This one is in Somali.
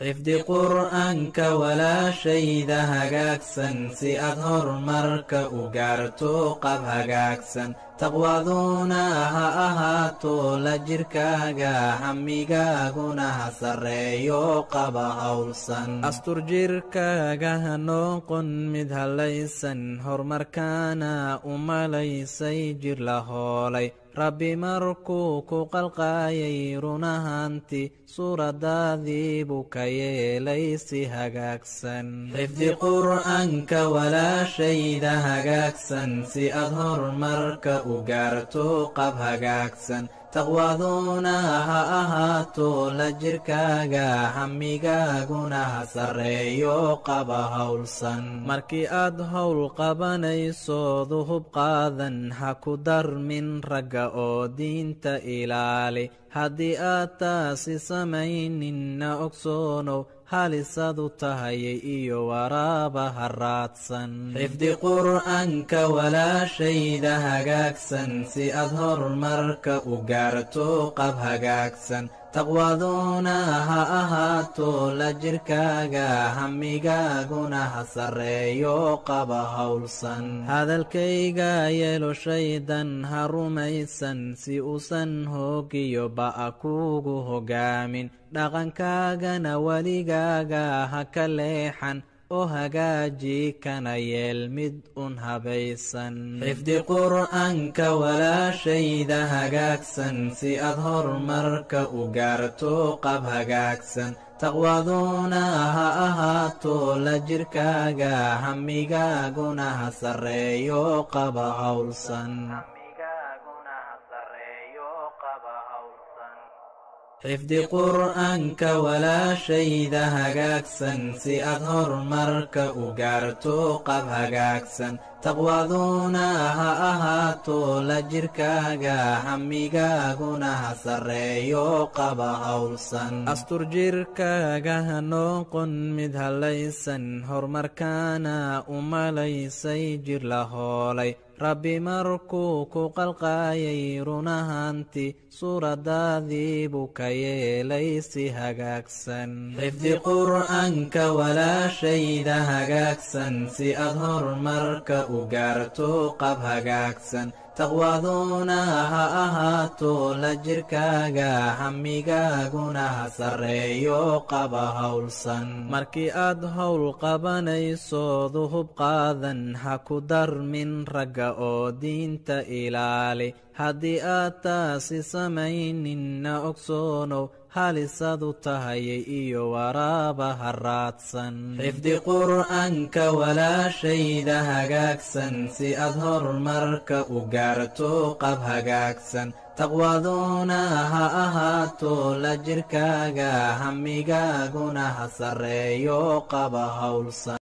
حفظ قرآنك ولا شيء ذا هجاكسن سي أظهر مرك وقارتو قب هجاكسن تقواذونها أهاتو لجركاغا حميغاغونا سريو قب هولسن أستر جركاغا نوقن مدهليسن هرمركانا أماليسي جر لهولي ربي مركوكو قلقايي رونهانتي سورة داذي بكاي ليسي هجاكسن حفظ قرآنك ولا شيء ذا هجاكسن سي أظهر مرك وقارتو قب هجاكسن تقواذونها أهاتو لجركاغا حميغاغونا سريو قب هولسن مركي أد هول قبانيسو ذهب قاذن هكو در من رقا oo diinta ilaali haddii aad taasi samayninna ogsoonow halisadu tahayay iyo waraabaha raadsan xifdi qur'aanka walaashayda hagaagsan si aad horumarka u gaarto qab hagaagsan taqwaaduna ha ahaato la jirkaaga hamigaaguna ha sarreeyo qaba hawlsan hadalkayga yeelo shaydan ha rumaysan si uusan hoogiyo ba'a kuugu hogaamin dhaqankaagana weligaaga ha ka leexan oo hagaaji kana yeel mid un habaysan xifdi qur'aanka walaashayda hagaagsan si aad horumarka u gaarto qab hagaagsan taqwaaduna ha ahaato la jirkaaga hamigaaguna ha sarreeyo qaba hawlsan حفظ قرآنك ولا شيء ذا هجاكسن سي أظهر مرك وقارتو قب هجاكسن تقواذونا ها أهاتو لجركاغا حميغاغونا سريو قب هولسن أستر جركاغا نوقن مدهليسن هرمركانا أماليسي جر لهولي ربي مركوكو قلقايي رونهانتي سورة داذي بكاي ليسي هجاكسن حفظ قرآنك ولا شيء ذا هجاكسن سي أظهر مرك وقارتو قب هجاكسن تقواذونا ha ahaato la jirkaaga hamigaaguna ha sarreeyo qaba hawlsan markii aad howl qabanayso duhub qaadan ha ku darmin ragga oo diinta ilaali haddii aad taasi samayninna ogsoonow halisadu tahayay iyo waraabaha raadsan xifdi qur'aanka walaashayda hagaagsan si aad horumarka u gaarto qab hagaagsan taqwaaduna ha ahaato la jirkaaga hamigaaguna ha sarreeyo qaba hawlsan